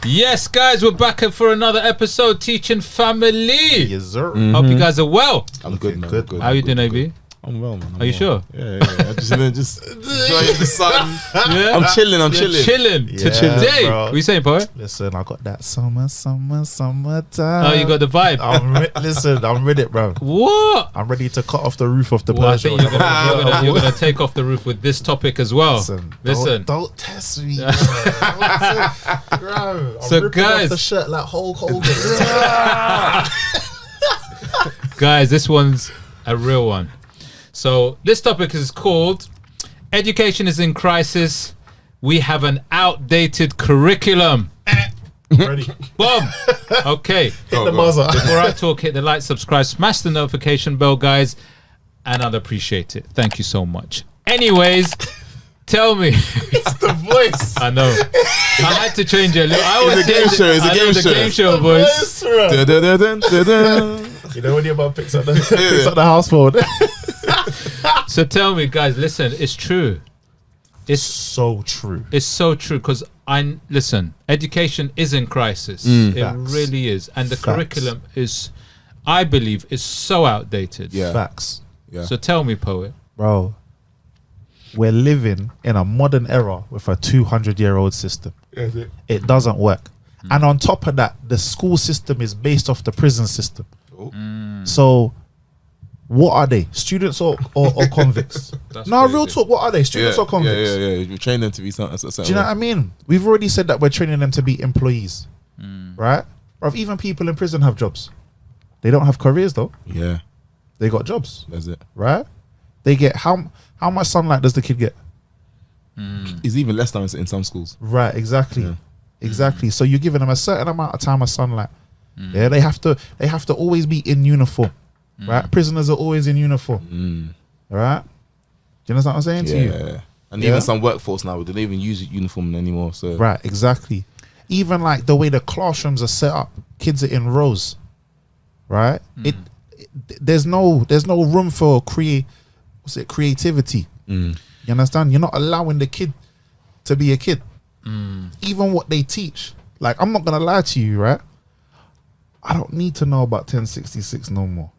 Yes, guys, we're back for another episode, Teaching Family. Yes, sir. Hope you guys are well. I'm good, man. Good. How you doing, AB? I'm well, man. Are you sure? Yeah. Just enjoying the sun. Yeah? I'm chilling. Chilling. Yeah, Today, bro. what you saying, poet? Listen, I got that summertime. Oh, you got the vibe. I'm with it, bro. What? I'm ready to cut off the roof of the Well, I Peugeot. think you're gonna take off the roof with this topic as well. Listen. Don't test me, bro. I'm So, ripping guys- off the shirt like Hulk Hogan. Guys, this one's a real one. So this topic is called Education is in Crisis. We have an outdated curriculum. Ready? Boom. Okay. Hit the buzzer. Before I talk, hit the like, subscribe, smash the notification bell, guys, and I'd appreciate it. Thank you so much. Anyways, tell me. It's the voice. I know. I had to change it a little. I always It's a game change show, it. it's a I know game the show. game show, boys. You know when your mum picks up the house phone. So tell me, guys, listen, it's true. It's So true. It's so true because listen, education is in crisis. It Facts. really is, and the Facts. curriculum is, I believe, is so outdated. Yeah. Facts. Yeah. So tell me, poet. Bro, we're living in a modern era with a 200-year-old system. It doesn't work. And on top of that, the school system is based off the prison system. So what are they? Students or That's convicts? No, crazy. real talk, what are they? Students or convicts? Yeah. You train them to be something. Do you know what I mean? We've already said that we're training them to be employees. Right? Bro, even people in prison have jobs. They don't have careers though. Yeah, They got jobs. that's it. Right? They get how much sunlight does the kid get? It's even less than in some schools. Right, exactly. Yeah. Exactly. So you're giving them a certain amount of time of sunlight. Yeah, they have to always be in uniform. Right? Prisoners are always in uniform. Right? Do you understand what I'm saying to you? Yeah. And Yeah. even some workforce now, they don't even use uniform anymore. So Right, exactly. Even like the way the classrooms are set up, kids are in rows. Right? There's no room for creativity. You understand? You're not allowing the kid to be a kid. Even what they teach. Like, I'm not gonna lie to you, right? I don't need to know about 1066 no more.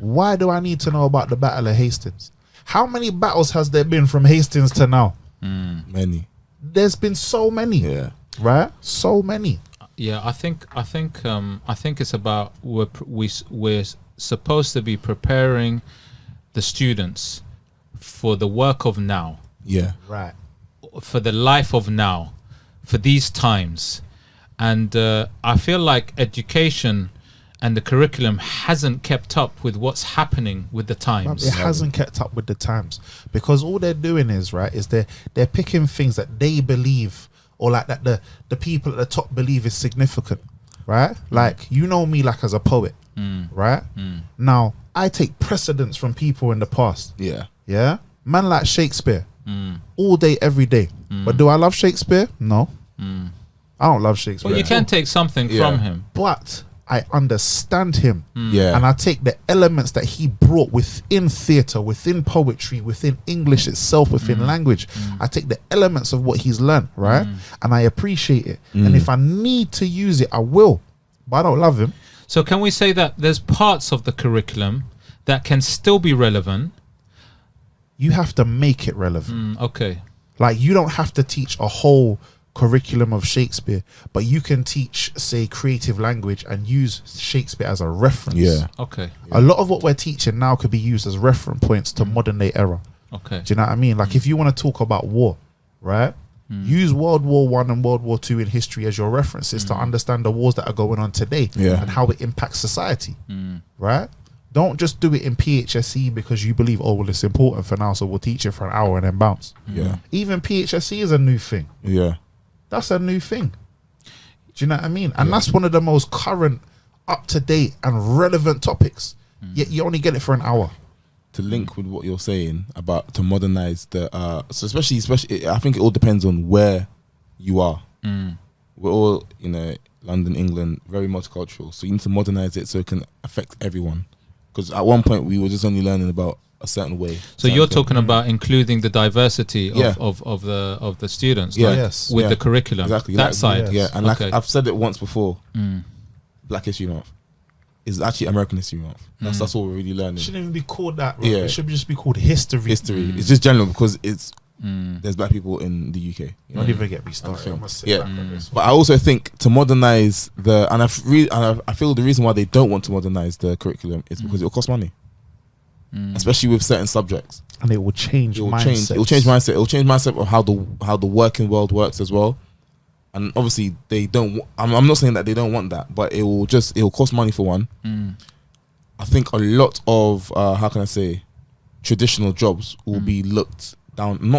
Why do I need to know about the Battle of Hastings? How many battles has there been from Hastings to now? many. There's been so many. Yeah. Right? So many. Yeah, I think it's about we're supposed to be preparing the students for the work of now, Yeah. Right. for the life of now, for these times, and I feel like education and the curriculum hasn't kept up with what's happening with the times. It hasn't kept up with the times because all they're doing is they're picking things that they believe or like that the people at the top believe is significant, right? Like, you know me, like, as a poet, right? Now I take precedence from people in the past. Yeah. Man like Shakespeare, all day, every day. But do I love Shakespeare? No, I don't love Shakespeare. Well, you can take something from him. But I understand him. Yeah. And I take the elements that he brought within theatre, within poetry, within English itself, within language. I take the elements of what he's learned, right? And I appreciate it. And if I need to use it, I will. But I don't love him. So can we say that there's parts of the curriculum that can still be relevant? You have to make it relevant. Okay. Like, you don't have to teach a whole curriculum of Shakespeare, but you can teach, say, creative language and use Shakespeare as a reference. Yeah. Okay. A lot of what we're teaching now could be used as reference points to modern day era. Okay. Do you know what I mean? Like, if you want to talk about war, right? Use World War I and World War II in history as your references to understand the wars that are going on today and how it impacts society, right? Don't just do it in PHSE because you believe, oh, well, it's important for now, so we'll teach it for an hour and then bounce. Yeah. Even PHSE is a new thing. Yeah. That's a new thing. Do you know what I mean? And that's one of the most current, up-to-date and relevant topics. Yet you only get it for an hour. To link with what you're saying about to modernize the so especially I think it all depends on where you are. We're all, London, England, very multicultural, so you need to modernize it so it can affect everyone, because at one point we were just only learning about a certain way. So you're talking about including the diversity of the students, Yeah. like, Yes. with Yeah. the curriculum. Exactly. That Like, side. yes. and like Okay. I've said it once before, Black History Month is actually American History Month. That's what we're really learning. It shouldn't even be called that, bro. Yeah. It should just be called history. History. It's just general because it's there's Black people in the UK. Don't even get me started. think- I must sit yeah. back on this. But I also think to modernize I feel the reason why they don't want to modernize the curriculum is because it will cost money, especially with certain subjects. And it will change It will mindsets. change. It will change mindset. It will change mindset of how the working world works as well. And obviously they don't. I'm not saying that they don't want that, but it will cost money for one. I think a lot of how can I say, traditional jobs will be not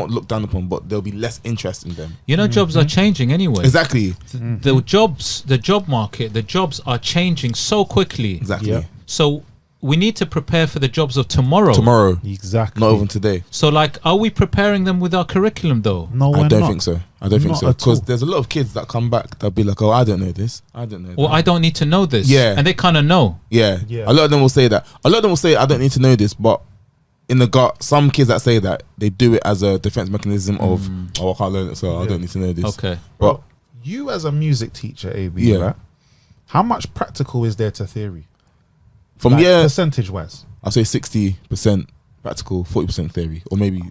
looked down upon, but there'll be less interest in them. You know, jobs are changing anyway. Exactly. The job market, the jobs are changing so quickly. Exactly. Yeah. So we need to prepare for the jobs of tomorrow. Exactly. Not even today. So, like, are we preparing them with our curriculum though? No, I we're don't not. think so. I don't think Not so. at Because all. there's a lot of kids that come back that'll be like, "Oh, I don't know this. I don't know." Or that." I don't need to know this. Yeah. And they kind of know. Yeah. Yeah. A lot of them will say that. A lot of them will say, "I don't need to know this," but in the gut, some kids that say that they do it as a defense mechanism of, "Oh, I can't learn it, so I Yeah. don't need to know this." Okay. But You as a music teacher, AB, Yeah. right? How much practical is there to theory? from Like, percentage wise. I'll say 60% practical, 40% theory, or maybe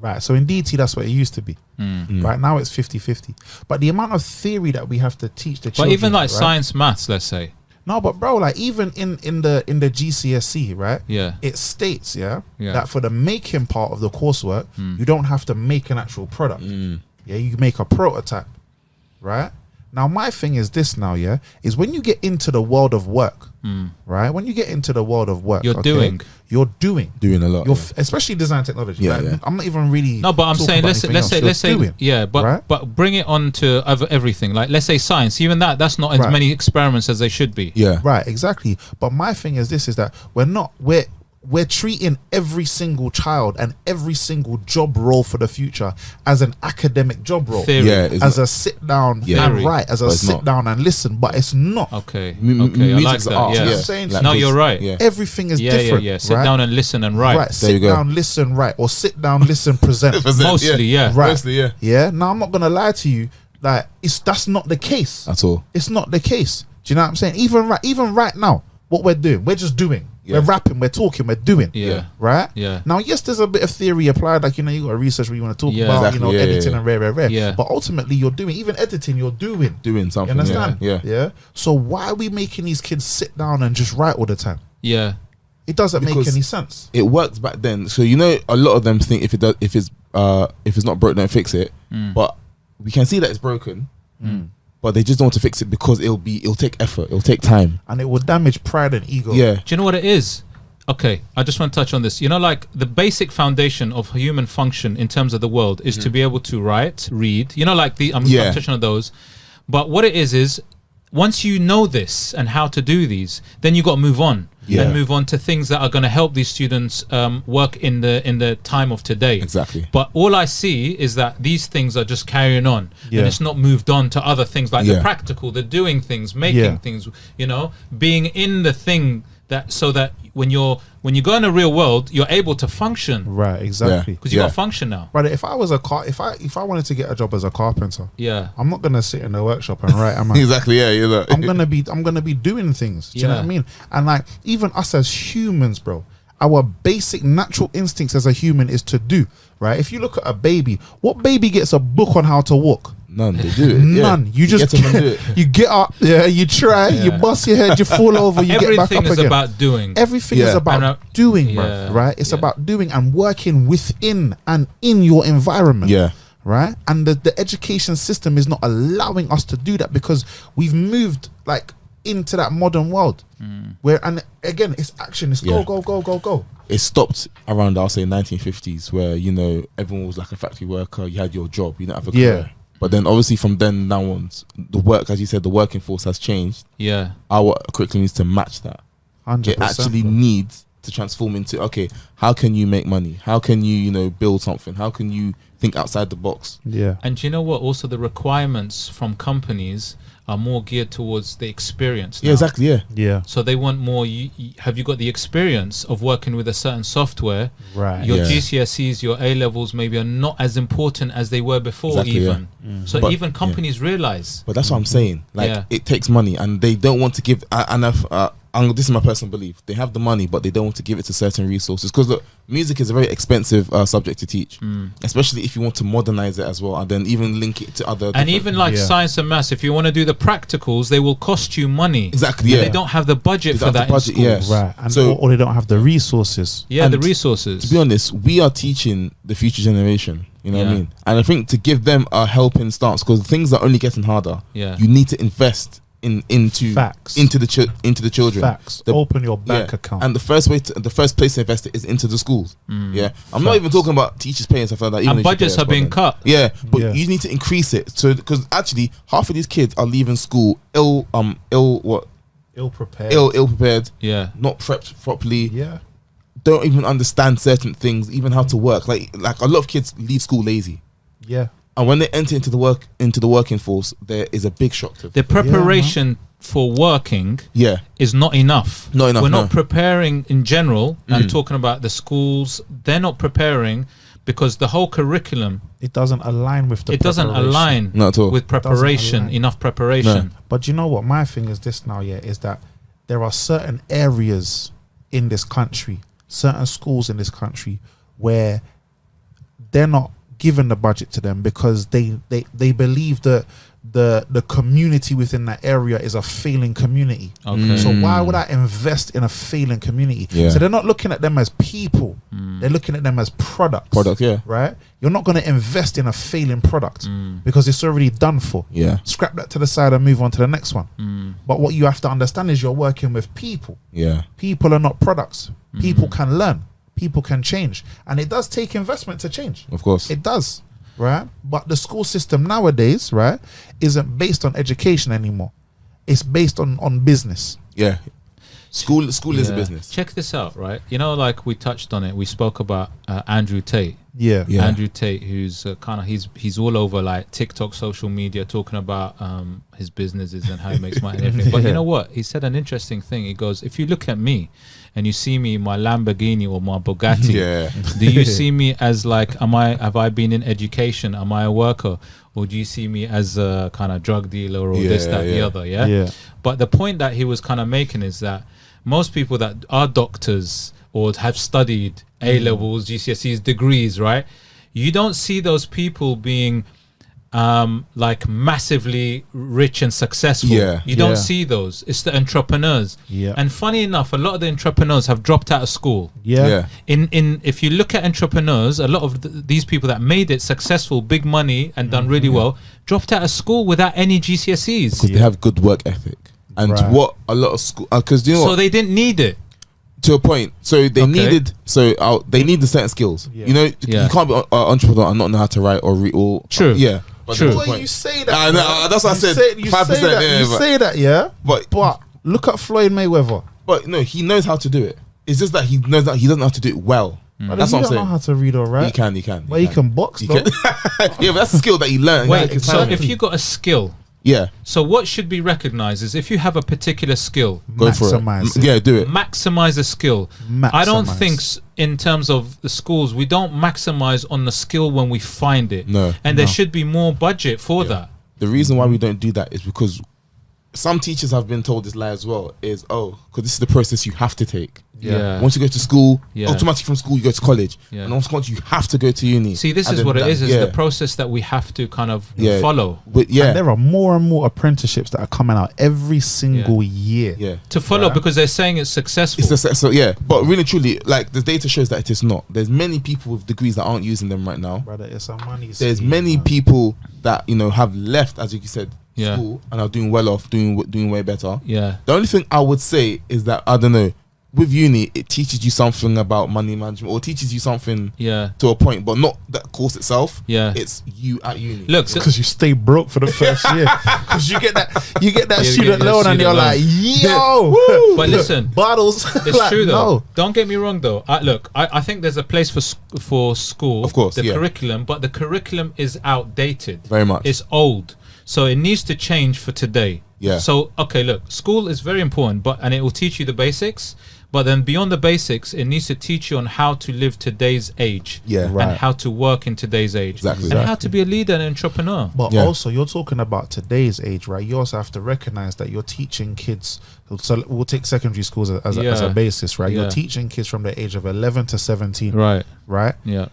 Right. So in DT, that's what it used to be. Mm. Right now it's 50-50. But the amount of theory that we have to teach the But children. even like right? science, maths, let's say. No, but bro, like even in the GCSE, right? Yeah. It states, Yeah. that for the making part of the coursework, you don't have to make an actual product. Yeah, you make a prototype, right? Now my thing is this now, is when you get into the world of work, right? When you get into the world of work, You're doing. You're doing. doing a lot. Especially design technology. Yeah, like, yeah. I'm not even really. No, but I'm talking saying about anything let's say else. You're doing, yeah, but right? but bring it on to everything. Like, let's say science. Even that's not as Right. many experiments as they should be. Yeah. Right, exactly. But my thing is this: is that we're treating every single child and every single job role for the future as an academic job role, Theory. Yeah. It's as not- a sit down Yeah. and Theory. write, as a But it's sit not. down and listen. But it's not. Okay. mu- Okay. I like music's that. art, Yeah. You know what I'm saying? No, you're right. Yeah. Everything is Yeah, different. yeah. Sit right? down and listen and write. Right, There sit you go. down, listen, write, or sit down, listen, present. Mostly, yeah. Right. Mostly, yeah. Yeah. Now I'm not gonna lie to you. Like that's not the case. At all. It's not the case. Do you know what I'm saying? Even right now, what we're doing, we're just doing. Yeah. We're rapping, we're talking, we're doing. Yeah. Right? Yeah. Now, yes, there's a bit of theory applied, like, you know, you got to research what you want to talk Yeah. about, Exactly, you know, yeah, editing yeah. and rare. Yeah. But ultimately, you're doing, even editing, you're doing. Doing You something. understand? Yeah. So why are we making these kids sit down and just write all the time? Yeah. It doesn't make Because any sense. It worked back then. So you know, a lot of them think if it's not broke, don't fix it. But we can see that it's broken. But they just don't want to fix it because it'll take effort. It'll take time. And it will damage pride and ego. Yeah. Do you know what it is? Okay, I just want to touch on this. You know, like the basic foundation of human function in terms of the world is to be able to write, read. You know, like I'm touching on those. But what it is once you know this and how to do these, then you got to move on and move on to things that are going to help these students work in the time of today. Exactly. But all I see is that these things are just carrying on, Yeah. and it's not moved on to other things like the Yeah. practical, the doing things, making things. You know, being in the thing that so that when you go in the real world, you're able to function Right, exactly. because you got to function now. Brother, if I was if I wanted to get a job as a carpenter, Yeah. I'm not gonna sit in the workshop and write, am I? Exactly. Yeah. You know. I'm gonna be doing things. Do you know what I mean? And like even us as humans, bro, our basic natural instincts as a human is to do, right? If you look at a baby, what baby gets a book on how to walk? None. They do it. Yeah. None. You just get them and do it. you get up, you try, you bust your head, you fall over, you get back Everything up is again. about doing. Everything Yeah. is about And, doing, bro. yeah, Right? It's yeah. about doing and working within and in your environment. Yeah. Right? And the education system is not allowing us to do that because we've moved like into that modern world where, and again, it's action. It's Yeah. go. It stopped around, I'll say, 1950s, where you know everyone was like a factory worker. You had your job. You didn't have a career. But then, obviously, from then now on, the work, as you said, the working force has changed. Yeah. Our curriculum needs to match that. 100%. It actually needs to transform into, okay, how can you make money? How can you, build something? How can you think outside the box? Yeah. And you know what? Also, the requirements from companies are more geared towards the experience now. Yeah, exactly. Yeah. Yeah. So they want more. Have you got the experience of working with a certain software? Right. Your Yeah. GCSEs, your A levels, maybe are not as important as they were before. Exactly, even so, But- even companies realize. But that's what I'm saying. Like, Yeah. it takes money, and they don't want to give. And this is my personal belief. They have the money, but they don't want to give it to certain resources. Because look, music is a very expensive subject to teach, especially if you want to modernize it as well, and then even link it to other. And different- even like Yeah. science and maths, if you want to do the practicals, they will cost you money. Exactly, And yeah. they don't have the budget They for don't that have the budget, in schools. yeah. Right. And So- or they don't have the resources. Yeah, the And resources. to be honest, we are teaching the future generation. You know what I Yeah. mean? And I think to give them a helping stance, because things are only getting harder. Yeah. You need to invest into Facts. into the children. Facts. The- Open your bank Yeah. account. And the first place to invest it is into the schools. Yeah, I'm not even talking about teachers paying stuff like that. Even And if you budgets pay us, are being but then- cut. Yeah, but Yeah. you need to increase it. So because actually half of these kids are leaving school ill prepared, Yeah. not prepped properly. Yeah. Don't even understand certain things, even how to work. Like a lot of kids leave school lazy. Yeah. And when they enter into the working force, there is a big shock to them. The preparation for working Yeah, is not enough. Not enough, We're no. not preparing in general. I'm talking about the schools. They're not preparing because the whole curriculum, It doesn't align with the it doesn't preparation. align Not at all. with preparation, align. enough preparation. But you know what? My thing is this now, is that there are certain areas in this country, certain schools in this country, where they're not given the budget to them because they believe that the community within that area is a failing community. Okay. So why would I invest in a failing community? Yeah. So they're not looking at them as people. They're looking at them as products. Product, yeah. Right? You're not going to invest in a failing product because it's already done for. Yeah. Scrap that to the side and move on to the next one. But what you have to understand is you're working with people. Yeah. People are not products. People can learn. People can change. And it does take investment to change. Of course. It does. Right? But the school system nowadays, right, isn't based on education anymore. It's based on business. Yeah. School is a Yeah. business. Check this out, right? You know, like we touched on it. We spoke about Andrew Tate. Yeah. Yeah. Andrew Tate, who's kind of he's all over like TikTok, social media, talking about his businesses and how he makes money and everything. But you know what? He said an interesting thing. He goes, if you look at me and you see me in my Lamborghini or my Bugatti, Yeah. do you see me as like, have I been in education? Am I a worker? Or do you see me as a kind of drug dealer or this, Yeah, that, the yeah. other? Yeah. Yeah. But the point that he was kind of making is that most people that are doctors or have studied A levels, GCSEs, degrees, right? You don't see those people being like massively rich and successful. Yeah. You don't Yeah. see those. It's the entrepreneurs. Yeah. And funny enough, a lot of the entrepreneurs have dropped out of school. Yeah. Yeah. In if you look at entrepreneurs, a lot of these people that made it successful, big money, and done really well, dropped out of school without any GCSEs. Because they have good work ethic. And Right. what a lot of school, because you know So what? they didn't need it. To a point. So they needed the certain skills. Yeah. You know, Yeah. you can't be an entrepreneur and not know how to write or read or True. yeah. But True. to a Well, point. you say that. I know, man. that's what I You said. say- you 5%, say that, yeah, you but- say that, yeah. But Look at Floyd Mayweather. but no, he knows how to do it. It's just that he knows that he doesn't know how to do it well. But That's he what I'm don't know saying. how to read or write. He can. Well, he can box He though. can. Yeah, but that's a skill that he learned. Wait, Like, so if you got a skill, yeah, so what should be recognized is if you have a particular skill, go for it. Maximize it. Yeah, do it. maximize the skill. I don't Maximize. think in terms of the schools, we don't maximize on the skill when we find it. No. And there should be more budget for that. The reason why we don't do that is because some teachers have been told this lie as well. Is because this is the process you have to take. Yeah. Once you go to school, Yeah. automatically from school you go to college, Yeah. and once college you have to go to uni. See, this And is then what it that- is yeah. the process that we have to kind of Yeah. follow. But yeah, And there are more and more apprenticeships that are coming out every single year. yeah. To follow Right. because they're saying it's successful. It's so yeah, but really truly, like the data shows that it is not. There's many people with degrees that aren't using them right now. Brother, it's a money There's scheme, many man. people that have left, as you said, Yeah. school and are doing well off, doing way better. Yeah. The only thing I would say is that I don't know, with uni, it teaches you something about money management, or teaches you something to a point, but not that course itself. Yeah, it's you at uni. Look, because you stay broke for the first year, because you get that student loan, and you're like, yo. But listen, bottles. It's like, true though. No. Don't get me wrong though. I think there's a place for school, of course, the curriculum, but the curriculum is outdated. Very much. It's old, so it needs to change for today. Yeah. So okay, look, school is very important, and it will teach you the basics. But then beyond the basics, it needs to teach you on how to live today's age, Right. and how to work in today's age, Exactly. and how to be a leader and entrepreneur. But also, you're talking about today's age, right? You also have to recognize that you're teaching kids. So we'll take secondary schools as a basis, right? You're teaching kids from the age of 11 to 17, Right. Yeah.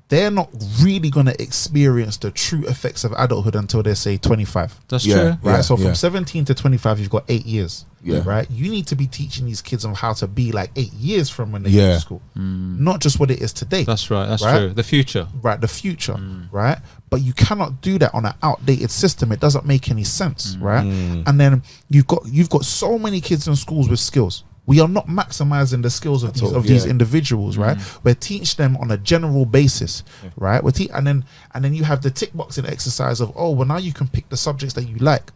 They're not really going to experience the true effects of adulthood until they say 25. That's true. Right. So from 17 to 25, you've got 8 years. Yeah. Right. You need to be teaching these kids on how to be like 8 years from when they go to school, not just what it is today. That's right. That's true. The future. Right. The future. Right. But you cannot do that on an outdated system. It doesn't make any sense. Right. And then you've got so many kids in schools with skills. We are not maximizing the skills of these individuals, right? We teach them on a general basis, right? And then you have the tick boxing exercise of, oh, well, now you can pick the subjects that you like,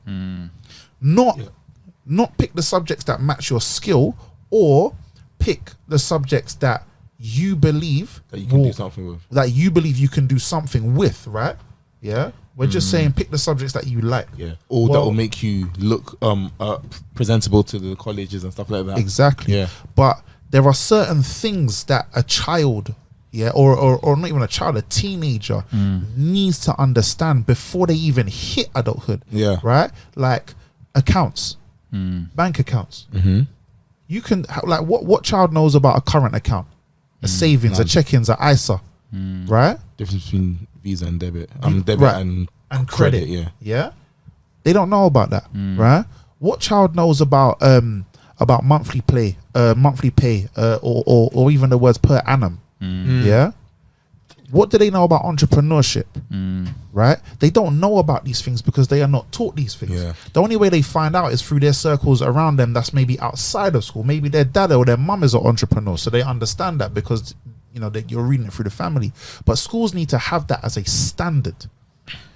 not pick the subjects that match your skill, or pick the subjects that you believe that you can do something with. That you believe you can do something with, right? Yeah. We're just saying pick the subjects that you like. Yeah. Or that will make you look presentable to the colleges and stuff like that. Exactly. Yeah. But there are certain things that a child, or not even a child, a teenager needs to understand before they even hit adulthood. Yeah. Right? Like accounts, bank accounts. You can, like, what child knows about a current account? A savings, a check-ins, a ISA, right? Difference between Visa and debit. Debit and credit. Yeah. They don't know about that, right? What child knows about monthly pay, or even the words per annum? Yeah. What do they know about entrepreneurship? Right? They don't know about these things because they are not taught these things. Yeah. The only way they find out is through their circles around them that's maybe outside of school. Maybe their dad or their mum is an entrepreneur, so they understand that because that you're reading it through the family. But schools need to have that as a standard.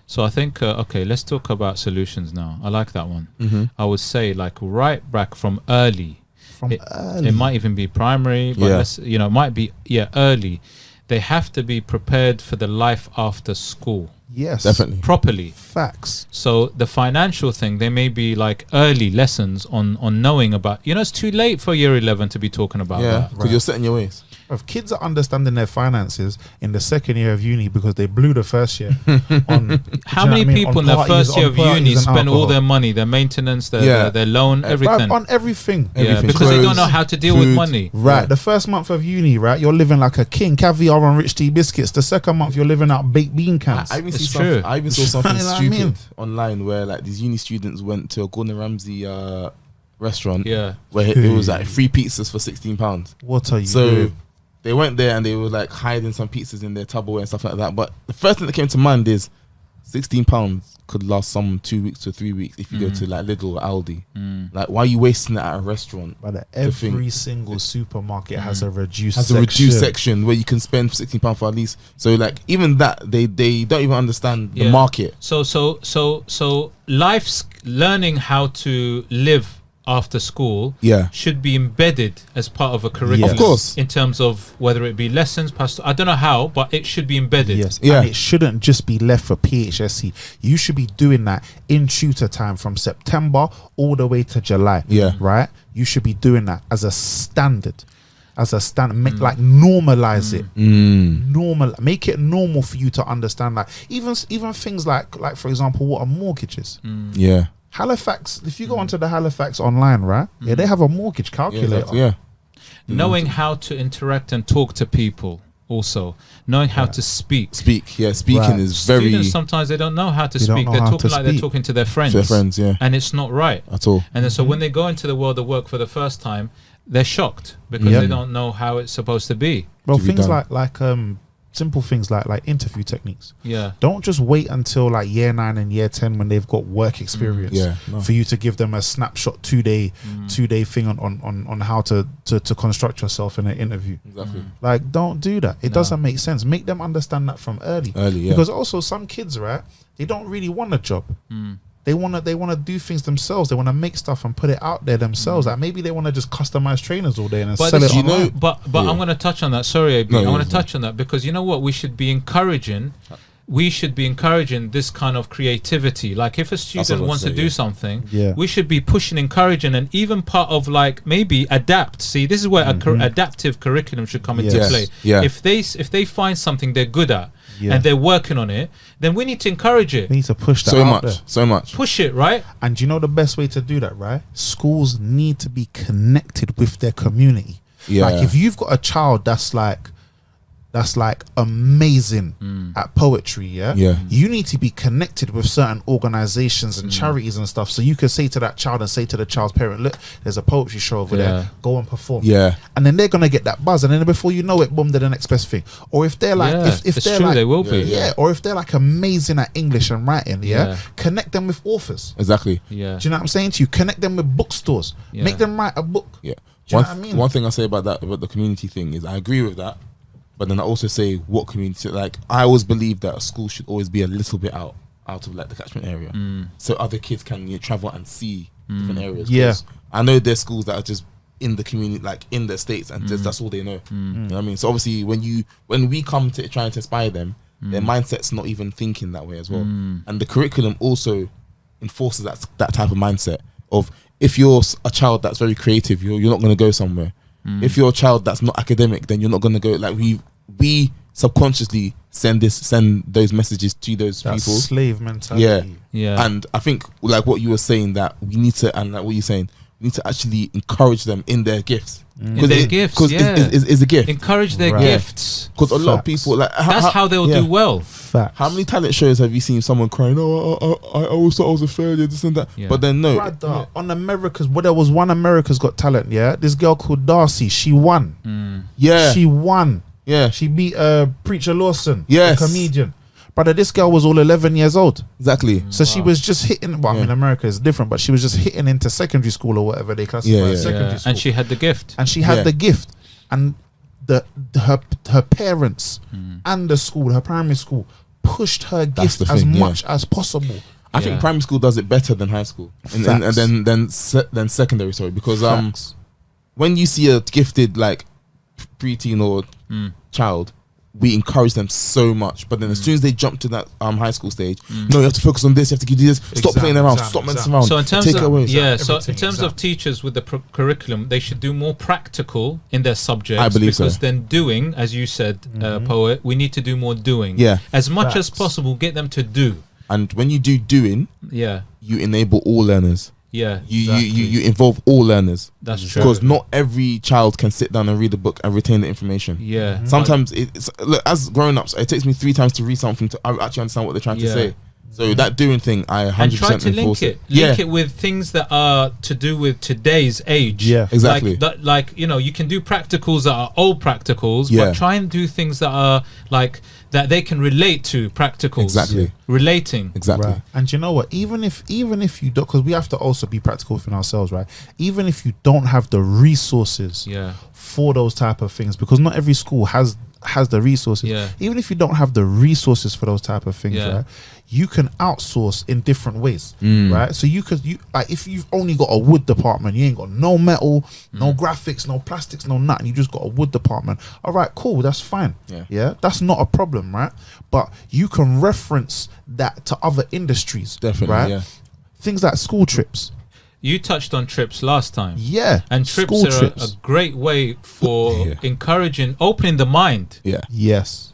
So I think let's talk about solutions now. I like that one. I would say, like, right back from early. It might even be primary, but it might be early. They have to be prepared for the life after school. Yes, definitely, properly. Facts. So the financial thing, they may be like early lessons on knowing about. It's too late for year 11 to be talking about that. Because you're set in your ways. If kids are understanding their finances in the second year of uni because they blew the first year on how many people in their first year of uni spend all their money, their maintenance, their loan, everything on everything. Because they don't know how to deal with money. Right. The first month of uni, right, you're living like a king, caviar and rich tea biscuits. The second month, you're living out baked bean cans. I even saw something stupid online where, like, these uni students went to a Gordon Ramsay restaurant, where it was like 3 pizzas for £16. What are you doing? They went there and they were like hiding some pizzas in their Tupperware and stuff like that. But the first thing that came to mind is £16 could last someone 2 weeks to 3 weeks if you go to like Lidl or Aldi. Like, why are you wasting it at a restaurant? But every single supermarket has a reduced section where you can spend £16 for at least. So, like, even that, they don't even understand the market. So life's learning how to live after school should be embedded as part of a curriculum. Of course. In terms of whether it be lessons, I don't know how, but it should be embedded. Yes. And it shouldn't just be left for PHSC. You should be doing that in tutor time from September all the way to July. Right? You should be doing that as a standard. Like, normalize it. Make it normal for you to understand. Like, even things like for example, what a mortgage is. Halifax, if you go onto the Halifax online, right? They have a mortgage calculator. Knowing how to interact and talk to people, also knowing how to speak. Speaking is very. Students, sometimes they don't know how to speak. They're talking like they're talking to their friends. And it's not right at all. And then so when they go into the world of work for the first time, they're shocked because they don't know how it's supposed to be. Well, things like simple things like interview techniques. Yeah. Don't just wait until like year 9 and year 10 when they've got work experience for you to give them a snapshot 2-day thing on how to construct yourself in an interview. Exactly. Like, don't do that. It doesn't make sense. Make them understand that from early. Because also some kids, right, they don't really want a job. They want to do things themselves. They want to make stuff and put it out there themselves. Like maybe they want to just customize trainers all day and sell it online. But I'm going to touch on that. Sorry, AB. I want to touch on that because you know what? We should be encouraging this kind of creativity. Like if a student wants to do something, we should be pushing, encouraging, and even part of like maybe adapt. See, this is where adaptive curriculum should come into play. If they find something they're good at, and they're working on it, then we need to encourage it. We need to push that so much. Push it, right? And you know the best way to do that, right? Schools need to be connected with their community. Like if you've got a child that's like amazing at poetry, you need to be connected with certain organizations and charities and stuff, so you can say to that child and say to the child's parent, look, there's a poetry show over there, go and perform. And then they're gonna get that buzz, and then before you know it, boom, they're the next best thing. Or if they're like if they're like, they will be. Or if they're like amazing at English and writing, connect them with authors. Exactly. Do you know what I'm saying to you? Connect them with bookstores. Make them write a book. Do you know what I mean? One thing I say about the community thing is I agree with that. But then I also say what community, like I always believe that a school should always be a little bit out of like the catchment area, so other kids can travel and see different areas. I know there's schools that are just in the community, like in the States, and just that's all they know. You know what I mean? So obviously when we come to trying to inspire them, their mindset's not even thinking that way as well. And the curriculum also enforces that type of mindset of if you're a child that's very creative, you're not going to go somewhere. If you're a child that's not academic, then you're not going to go. Like we subconsciously send those messages to those people. Slave mentality. Yeah. And I think like what you were saying, that we need to, and like what you're saying, we need to actually encourage them in their gifts. Because it's a gift. Encourage their gifts. Because a lot of people like that's how they'll do well. How many talent shows have you seen someone crying? Oh, I always thought I was a failure, this and that. But then no. Brother, on America's, there was one America's Got Talent. This girl called Darcy. She won. She won. She beat Preacher Lawson, the comedian. Brother, this girl was all 11 years old. Exactly. So she was just hitting. Well, I mean, America is different, but she was just hitting into secondary school or whatever they classify as secondary school. And she had the gift. And her parents and the school, her primary school, pushed her gift as much as possible. I think primary school does it better than high school, and then secondary. Sorry, because when you see a gifted like preteen or child, we encourage them so much, but then as soon as they jump to that high school stage, no, you have to focus on this, you have to do this, stop playing around, stop messing around. So in terms take it away. In terms of teachers with the curriculum, they should do more practical in their subjects. I believe because so. then doing, as you said, poet, we need to do more doing. As much as possible, get them to do. And when you do doing, you enable all learners. You involve all learners. That's true. Because not every child can sit down and read a book and retain the information. Sometimes it's look, as grown-ups, it takes me 3 times to read something to actually understand what they're trying to say. So that doing thing, I 100% and try to enforce link it with things that are to do with today's age. Exactly. Like you can do practicals that are old practicals, but try and do things that are like that they can relate to practicals. Relating. Right. And you know what? Even if you don't, because we have to also be practical within ourselves, right? Even if you don't have the resources for those type of things, because not every school has the resources. Even if you don't have the resources for those type of things, right? You can outsource in different ways, right? So you like if you've only got a wood department, you ain't got no metal, no graphics, no plastics, no nothing. You just got a wood department. All right, cool, that's fine. That's not a problem, right? But you can reference that to other industries, right? Things like school trips. You touched on trips last time. And trips school are trips. a great way for encouraging, opening the mind.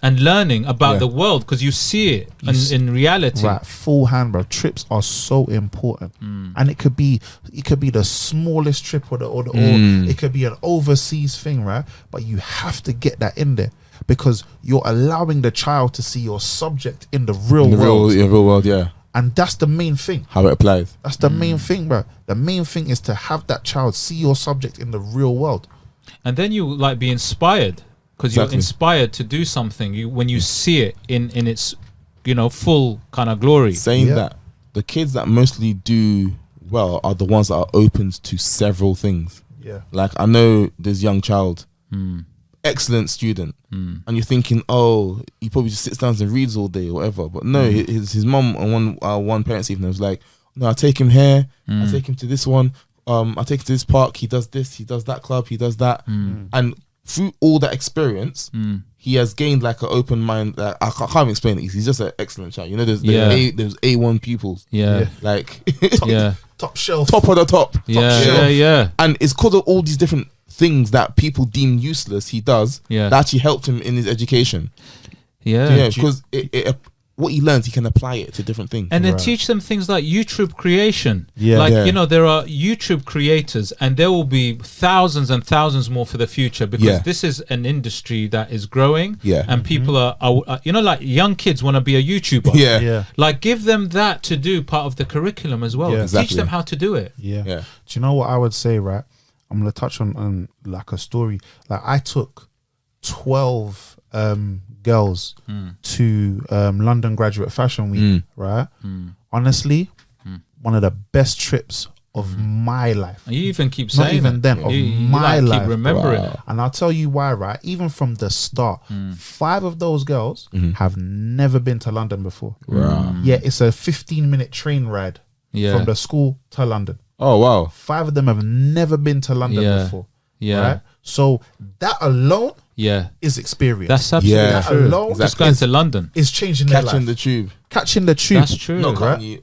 And learning about the world, because you see it in reality. Right, full hand, bro. Trips are so important. And it could be the smallest trip or it could be an overseas thing, right? But you have to get that in there, because you're allowing the child to see your subject in the real world. Real world, And that's the main thing. How it applies. That's the main thing, bro. The main thing is to have that child see your subject in the real world. And then you like be inspired. because you're Exactly. inspired to do something. When you see it in its full kind of glory. Saying Yeah. that, the kids that mostly do well are the ones that are open to several things. Yeah. Like, I know this young child, excellent student, and you're thinking, oh, he probably just sits down and reads all day or whatever. But no, his mum on one parents' evening was like, no, I take him here, I take him to this one, I take him to this park, he does this, he does that club, he does that. And through all that experience, he has gained like an open mind. I can't explain it. He's just an excellent child. You know, there's A1 pupils. Yeah. Like, Yeah. Top shelf. top of the top. Yeah. And it's because of all these different things that people deem useless he does Yeah. that actually helped him in his education. Yeah. Yeah, because what he learns, he can apply it to different things. And then Right. teach them things like YouTube creation. Yeah. Like, Yeah. there are YouTube creators, and there will be thousands and thousands more for the future, because Yeah. this is an industry that is growing. Yeah. And people are like young kids want to be a YouTuber. Yeah. Yeah. Like, give them that to do part of the curriculum as well. Yeah. Teach Exactly. them how to do it. Yeah. Yeah. Do you know what I would say, right? I'm going to touch on like a story. Like, I took 12 girls to London Graduate Fashion Week, right? Honestly, one of the best trips of my life. And you even keep Not saying even it. then, of You my like, life. keep remembering Wow. it. And I'll tell you why, right? Even from the start, 5 of those girls have never been to London before. Wow. Yeah, it's a 15-minute train ride Yeah. from the school to London. Oh, wow. 5 of them have never been to London Yeah. before. Yeah. Right? So that alone Yeah. is experience. That's absolutely Yeah. that true. alone Just going to London. is changing their Catching life. the tube. Catching the tube. That's true. Not right? cutting you.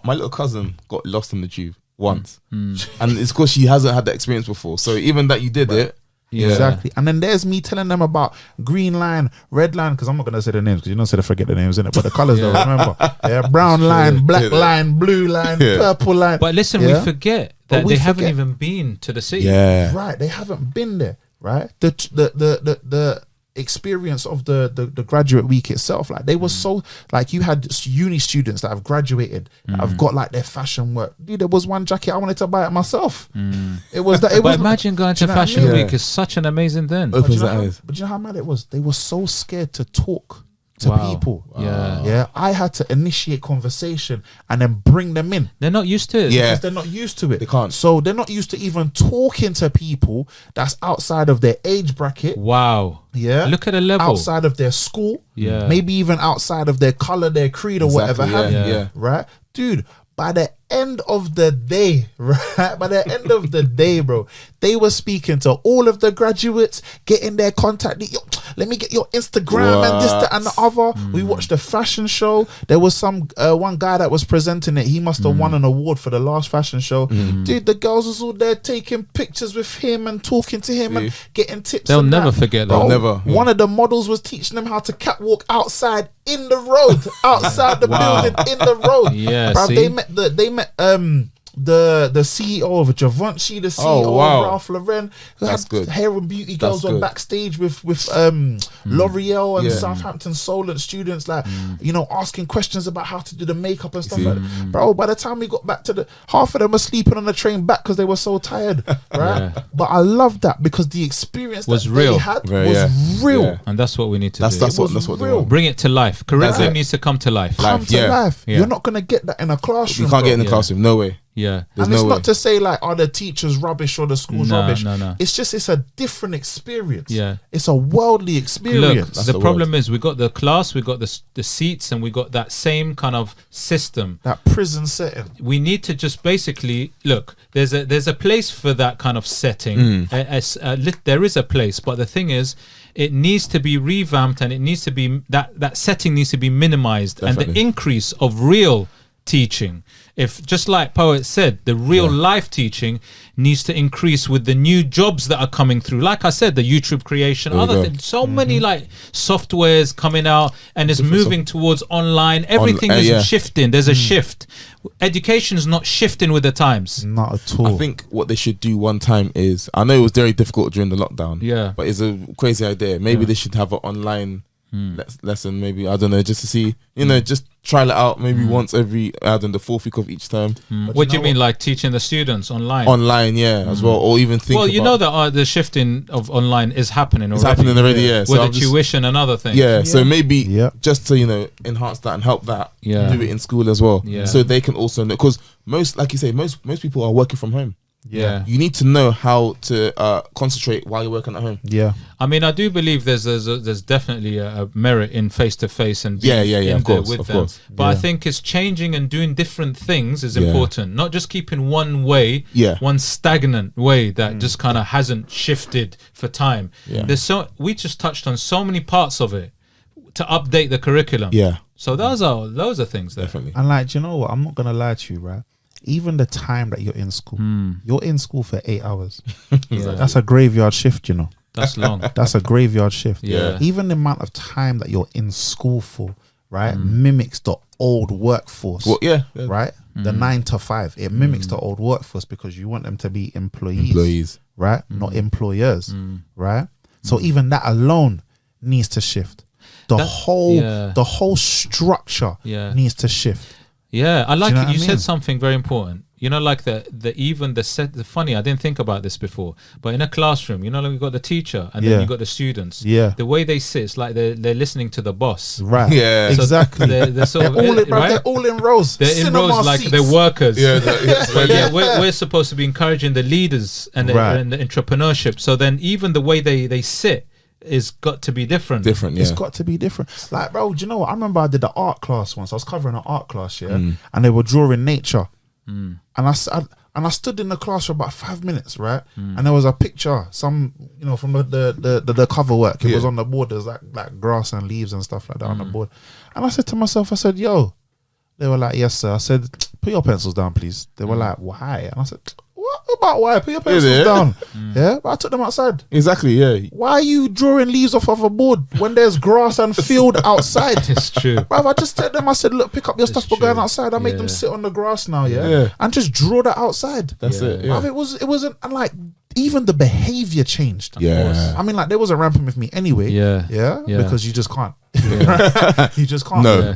My little cousin got lost in the tube once. And it's because she hasn't had that experience before. So even that you did it. Yeah. Exactly. And then there's me telling them about green line, red line, because I'm not going to say the names because you don't say to forget the names in it, but the colors though, remember. Yeah, brown line, black line, blue line, purple line. But listen, Yeah? we forget But that we they haven't forget. even been to the city. Yeah. Right, they haven't been there, right? The experience of the graduate week itself, like they were so, like, you had uni students that have graduated that have got like their fashion work. Dude, there was one jacket I wanted to buy it myself. It was that. It But was. imagine going do to you know what I Fashion mean? Week is such an amazing thing. But Opens you know the how- eyes. but you know how mad it was? They were so scared to talk to Wow. people. Yeah. Yeah, I had to initiate conversation and then bring them in. They're not used to it. Yeah. Because they're not used to it. They can't. So they're not used to even talking to people that's outside of their age bracket. Wow. Yeah. Look at the level. Outside of their school. Yeah. Maybe even outside of their color, their creed, or whatever Exactly, have yeah, you. yeah. Right? Dude, by the end of the day, right? By the end of the day, bro, they were speaking to all of the graduates, getting their contact. Let me get your Instagram and this, that, and the other. We watched the fashion show. There was some one guy that was presenting it. He must have won an award for the last fashion show. Dude, the girls was all there taking pictures with him and talking to him and getting tips. They'll and never that. forget Bro, that. Never, yeah. One of the models was teaching them how to catwalk outside in the road, outside the Wow. building, in the road. Yeah, Bruv, see? they met the CEO of Givenchy, the CEO wow. of Ralph Lauren, who That's had good. hair and beauty girls That's on good. backstage with L'Oreal and Yeah. Southampton Solent students, like asking questions about how to do the makeup and stuff like that. Bro, by the time we got back to half of them were sleeping on the train back because they were so tired, right? Yeah. But I love that because the experience Was that real. they had Very, was yeah. real. Yeah. And that's what we need to That's do. It what was they real. want. Bring it to life. Curriculum it. needs to come to life. Come Life, to yeah. life. Yeah. You're not gonna get that in a classroom. You can't bro. get in the Yeah. classroom. No way. Yeah. There's And it's no not way. to say like, are the teachers rubbish or the school's No, rubbish? no. It's a different experience. Yeah. It's a worldly Look, experience. the the problem is we got the class, we got the seats, and we got that same kind of system. That prison setting. We need to just basically look. There's a place for that kind of setting. There is a place, but the thing is, it needs to be revamped, and it needs to be that setting needs to be minimized, and the Definitely. increase of real teaching. If, just like Poet said, the real life teaching needs to increase with the new jobs that are coming through. Like I said, the YouTube creation, There you other go. things, so many like softwares coming out, and it's Different moving towards online. Everything is yeah. shifting. There's a shift. Education's not shifting with the times. Not at all. I think what they should do one time is, I know it was very difficult during the lockdown. Yeah. But it's a crazy idea. Maybe they should have an online lesson, maybe, I don't know, just to see, just trial it out maybe once every, the 4th week of each term. What do you mean, like teaching the students online? Online, as well, or even think. Well, you know that the shifting of online is happening already. It's happening already, yeah. With the tuition and other things. Yeah, so maybe just to enhance that and help that, do it in school as well, so they can also know, because most, like you say, most people are working from home. Yeah, you need to know how to concentrate while you're working at home. Yeah, I mean, I do believe there's definitely a merit in face to face and being in there with them. But I think it's changing and doing different things is important. Not just keeping one way, one stagnant way that just kind of hasn't shifted for time. There's we just touched on so many parts of it to update the curriculum. Yeah, so those are things there. Definitely. And like, do you know what? I'm not gonna lie to you, right? Even the time that you're in school, you're in school for 8 hours. That's a graveyard shift, That's long. That's a graveyard shift. Yeah. Even the amount of time that you're in school for, right, mimics the old workforce. Well, right? The 9 to 5. It mimics the old workforce because you want them to be employees. Right? Not employers. Right? So even that alone needs to shift. The whole structure needs to shift. Yeah, I like it. You mean? said something very important. Like the funny, I didn't think about this before, but in a classroom, like you've got the teacher and then you've got the students. Yeah. The way they sit, it's like they're listening to the boss. Right. Yeah. So exactly. They're all in rows. They're in rows like they're workers. We're supposed to be encouraging the leaders and the entrepreneurship. So then even the way they sit, it's got to be different. It's got to be different. Like, bro, do you know what? I remember I did an art class once. I was covering an art class, and they were drawing nature. And I stood in the class for about 5 minutes, right? And there was a picture, from the cover work. It was on the board. There's like grass and leaves and stuff like that on the board. And I said to myself, I said, yo. They were like, yes, sir. I said, put your pencils down, please. They were like, why? And I said, what about why? Put your pencils down. Yeah, but I took them outside. Exactly, yeah. Why are you drawing leaves off of a board when there's grass and field outside? It's true. Bruv, I just told them, I said, look, pick up your stuff, we're going outside. I make them sit on the grass now, and just draw that outside. That's it. Yeah. Bruv, it wasn't, and like, even the behavior changed. Yeah. I mean, like, they wasn't ramping with me anyway. Yeah. Because you just can't. You just can't. No.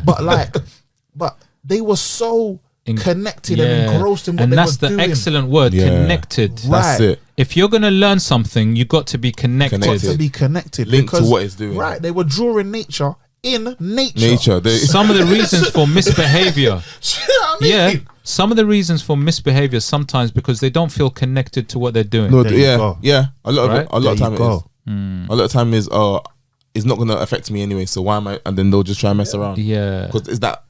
But they were so connected and engrossed in what and they that's were the doing. excellent word, connected. Right. That's it. If you're going to learn something, you got to be connected. Linked to what it's doing. Right, they were drawing nature in nature. Some of the reasons for misbehavior. Do you know what I mean? Yeah, some of the reasons for misbehavior sometimes because they don't feel connected to what they're doing. No, yeah. A lot of time it is. A lot of time is it's not going to affect me anyway. So why am I? And then they'll just try and mess around. Yeah, because it's that,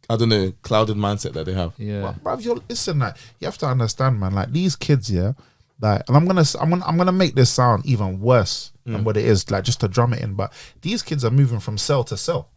I don't know, clouded mindset that they have. Yeah, well, bruv, listen, like, you have to understand, man. Like, these kids, like, and I'm gonna make this sound even worse than what it is, like, just to drum it in. But these kids are moving from cell to cell.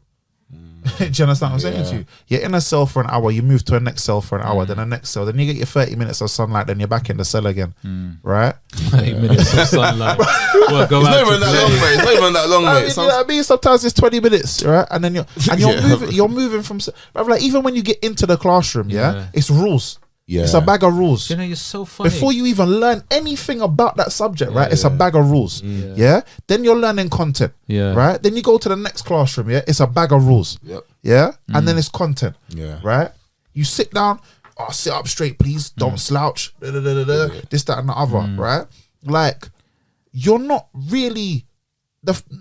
Do you understand what I'm saying to you? You're in a cell for an hour, you move to a next cell for an hour, then a next cell, then you get your 30 minutes of sunlight, then you're back in the cell again, right? 30 minutes of sunlight. Well, it's not even that long, mate. It's not even that long, mate. You know what I mean? Sometimes it's 20 minutes, right? And then you're moving from, but like, even when you get into the classroom, it's rules. Yeah. It's a bag of rules. You're so funny. Before you even learn anything about that subject, right? It's a bag of rules. Yeah. Then you're learning content. Yeah. Right? Then you go to the next classroom, it's a bag of rules. Yep. Yeah. And then it's content. Yeah. Right? You sit down, sit up straight, please. Don't slouch. This, that, and the other. Right? Like, you're not really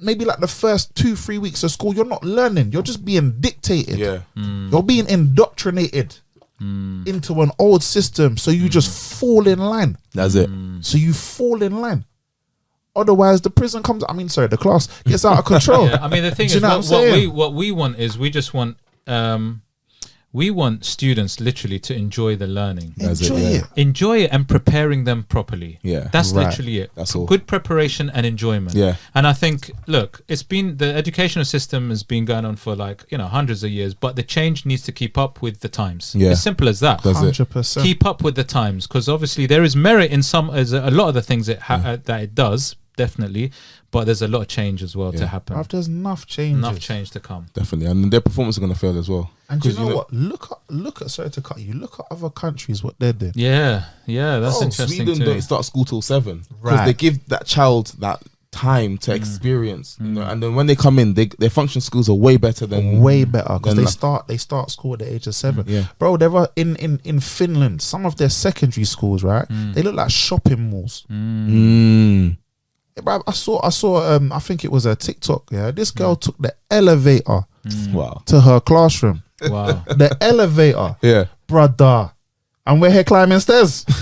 maybe like the first 2-3 weeks of school, you're not learning. You're just being dictated. Yeah. You're being indoctrinated into an old system, so you just fall in line. That's it. So you fall in line. Otherwise, the class gets out of control. I mean, the thing is, what we want is we just want we want students literally to enjoy the learning. Enjoy it and preparing them properly. Yeah. That's literally it. That's all. Good preparation and enjoyment. Yeah. And I think, look, the educational system has been going on for hundreds of years, but the change needs to keep up with the times. Yeah. As simple as that. 100%. Keep up with the times, because obviously there is merit in a lot of the things that it does, definitely, but there's a lot of change as well to happen. There's enough change to come. Definitely, and their performance is going to fail as well. And you know what? Look at. Sorry to cut you. Look at other countries, what they're doing. Yeah, that's interesting. Sweden too. don't start school till 7 because they give that child that time to experience, you know, and then when they come in, their function skills are way better than because they start school at the age of 7. Yeah. Bro, there were in Finland, some of their secondary schools, right? They look like shopping malls. Bro, I saw I think it was a TikTok. Yeah, this girl took the elevator Wow. to her classroom. Wow. The elevator, Yeah. brother. And we're here climbing stairs. Do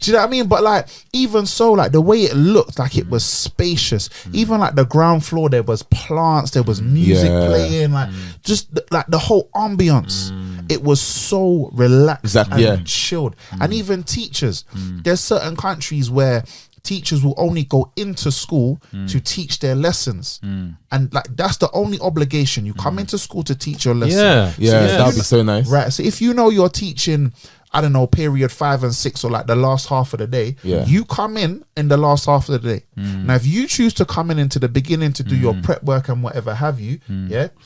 you know what I mean? But like, even so, like the way it looked, like it was spacious. Even like the ground floor, there was plants, there was music playing, like just like the whole ambience. It was so relaxed and chilled. And even teachers, there's certain countries where teachers will only go into school to teach their lessons, and like that's the only obligation. You come into school to teach your lesson. That would be so nice, right? So if you know you're teaching, I don't know, period 5 and 6 or like the last half of the day, you come in the last half of the day. Now if you choose to come in into the beginning to do your prep work and whatever have you,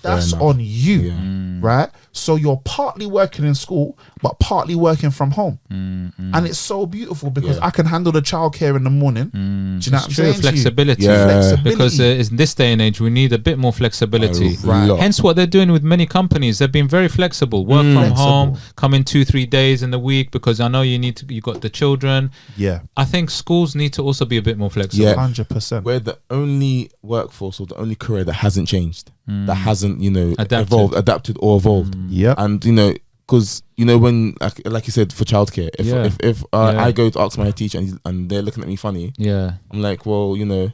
that's on you, right? So you're partly working in school but partly working from home, and it's so beautiful because I can handle the childcare in the morning. Do you know what I'm saying? Flexibility. Because in this day and age we need a bit more flexibility. Hence what they're doing with many companies. They've been very flexible. Work from home, come in 2-3 days in the week because I know you got the children. I think schools need to also be a bit more flexible. 100%. We're the only workforce or the only career that hasn't changed, that hasn't, you know, adapted or evolved. And you know, because you know, when like you said, for childcare, if I go to ask my head teacher and they're looking at me funny, I'm like, well, you know,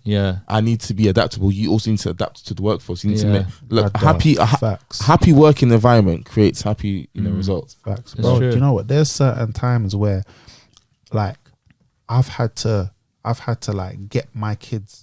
I need to be adaptable. You also need to adapt to the workforce. You need to make happy working environment creates happy, you know, results. Facts. Bro, do you know what? There's certain times where, like, I've had to like get my kids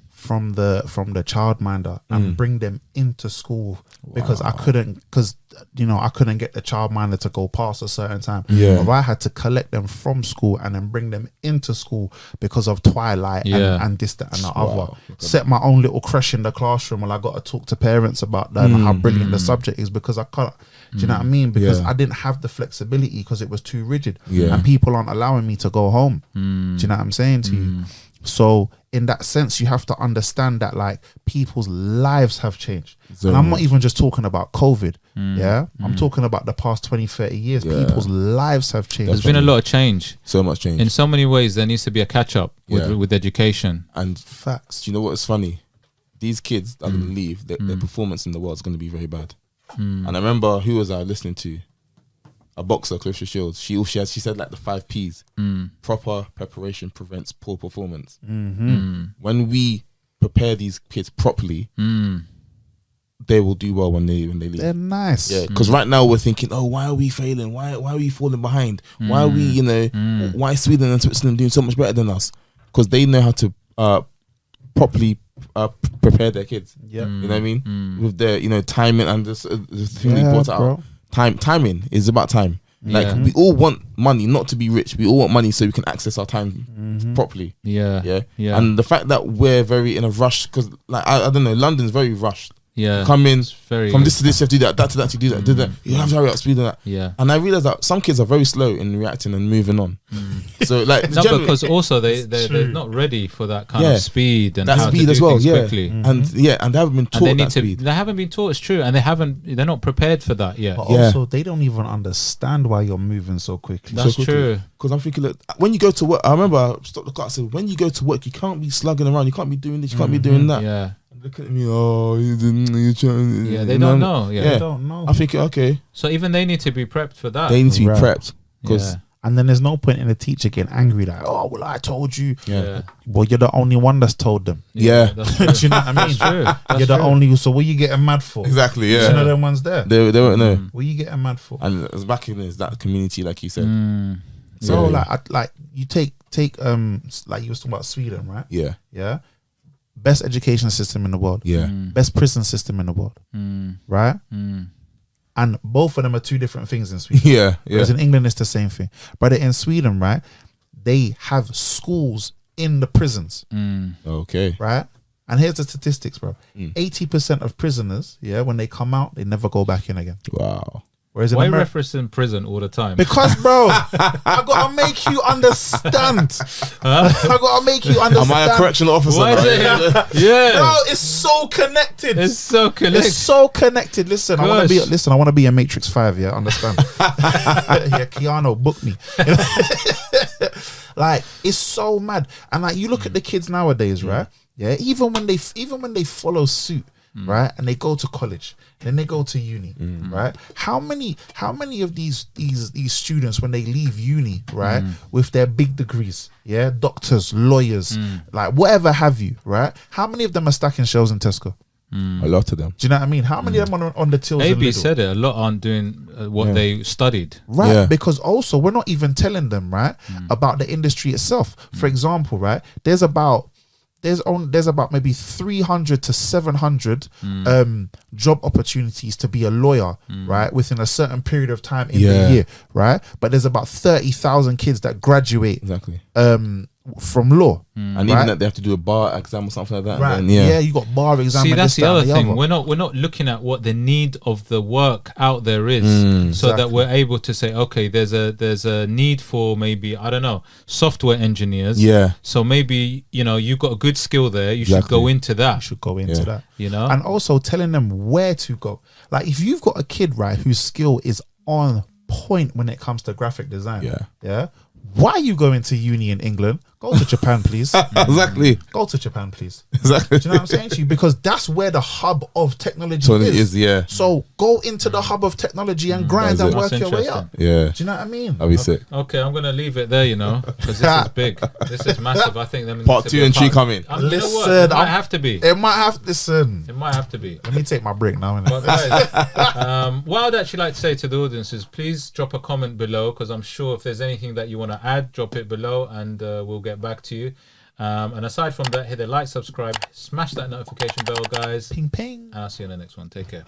from the childminder and bring them into school because I couldn't get the childminder to go past a certain time. Or I had to collect them from school and then bring them into school because of twilight and this, that and the other. Set my own little crash in the classroom while I got to talk to parents about that and how brilliant the subject is because I can't. Do you know what I mean? Because I didn't have the flexibility because it was too rigid and people aren't allowing me to go home. Do you know what I'm saying to you? So in that sense, you have to understand that like people's lives have changed. And I'm not even just talking about COVID. I'm talking about the past 20-30 years. People's lives have changed. There's been a lot of change. So much change. In so many ways, there needs to be a catch up with education. And facts. Do you know what's funny? These kids that are going to leave, their performance in the world is going to be very bad. And I remember, who was I listening to? A boxer, Clarissa Shields. She said like the 5 P's. Proper preparation prevents poor performance. When we prepare these kids properly, they will do well when they leave. They're nice. Yeah, because right now we're thinking, oh, why are we failing? Why are we falling behind? Why are we, you know, why is Sweden and Switzerland doing so much better than us? Because they know how to properly prepare their kids. You know what I mean? With their, you know, timing and the thing we brought out. Timing is about time. Like we all want money, not to be rich. We all want money so we can access our time properly. And the fact that we're very in a rush, because like I don't know, London's very rushed. Come in from this to this, you have to do that to that to do that, do that. You have to hurry up, speed on that. And I realize that some kids are very slow in reacting and moving on. So like because also they're not ready for that kind of speed and that how speed to as do well. things quickly. And they haven't been taught that speed. They haven't been taught. It's true, and they're not prepared for that yet. But also, they don't even understand why you're moving so quickly. That's true. Because I'm thinking, look, when you go to work, I remember I stopped the car. I said, when you go to work, you can't be slugging around. You can't be doing this. You can't be doing that. Look at me, you trying. They don't know. They don't know. I'm thinking, okay. So even they need to be prepped for that. They need to be prepped. Because and then there's no point in the teacher getting angry like, oh, well, I told you. Well, you're the only one that's told them. That's true. Do you know what I mean? You're the only. So what are you getting mad for? Exactly. None of them ones there. They won't know. What are you getting mad for? And it's back in that community, like you said. So like you take like you was talking about Sweden, right? Yeah. Best education system in the world. Best prison system in the world. Right? And both of them are two different things in Sweden. Whereas in England it's the same thing. But in Sweden, right, they have schools in the prisons. Okay. Right? And here's the statistics, bro. 80% of prisoners, when they come out, they never go back in again. Wow. Whereas in Why are you America, referencing prison all the time? because bro, I gotta make you understand. I gotta make you understand. Am I a correctional officer? Why is now? it? Yeah. Bro, it's so connected. It's so connected. It's so connected. Listen, I want to be. Gosh. Listen, I want to be a Matrix 5. Yeah, understand? Yeah, Keanu, book me. Like, it's so mad. And like, you look at the kids nowadays, right? Yeah, even when they follow suit, right, and they go to college, then they go to uni, right? How many of these students, when they leave uni, right, with their big degrees, yeah, doctors, lawyers, like whatever have you, right? How many of them are stacking shelves in Tesco? A lot of them. Do you know what I mean? How many of them are on the tills? in AB Lidl? said it. A lot aren't doing what they studied. Right, Yeah. because also we're not even telling them, right, about the industry itself. For example, right, there's about maybe 300 to 700 job opportunities to be a lawyer, right, within a certain period of time in the year, right? But there's about 30,000 kids that graduate Exactly. from law, And even that they have to do a bar exam or something like that. right? And Yeah. then, You got bar exam. See, and that's this, the that, other and the thing. other. We're not looking at what the need of the work out there is, so that Exactly. we're able to say, okay, there's a need for maybe, I don't know, software engineers. Yeah. So maybe, you've got a good skill there. You should go into that. You should go into that. You know? And also telling them where to go. Like, if you've got a kid, right, whose skill is on point when it comes to graphic design, yeah, why are you going to uni in England? Go to Japan, please. Exactly. Go to Japan, please. Exactly. Do you know what I'm saying to you? Because that's where the hub of technology So it is. is, yeah. So go into the hub of technology and grind That's and it. work That's your way interesting. up. Yeah. Do you know what I mean? That'd be sick. Okay, I'm gonna leave it there, because this is big. This is massive. I think that Part 2 and 3 coming. You know what? Listen, It might have to be. It might have listen. It might have to be. Let me take my break now. But guys, what I'd actually like to say to the audience is please drop a comment below, because I'm sure if there's anything that you want to add, drop it below and we'll get back to you. And aside from that, hit the like, subscribe, smash that notification bell, guys. Ping ping. And I'll see you in the next one. Take care.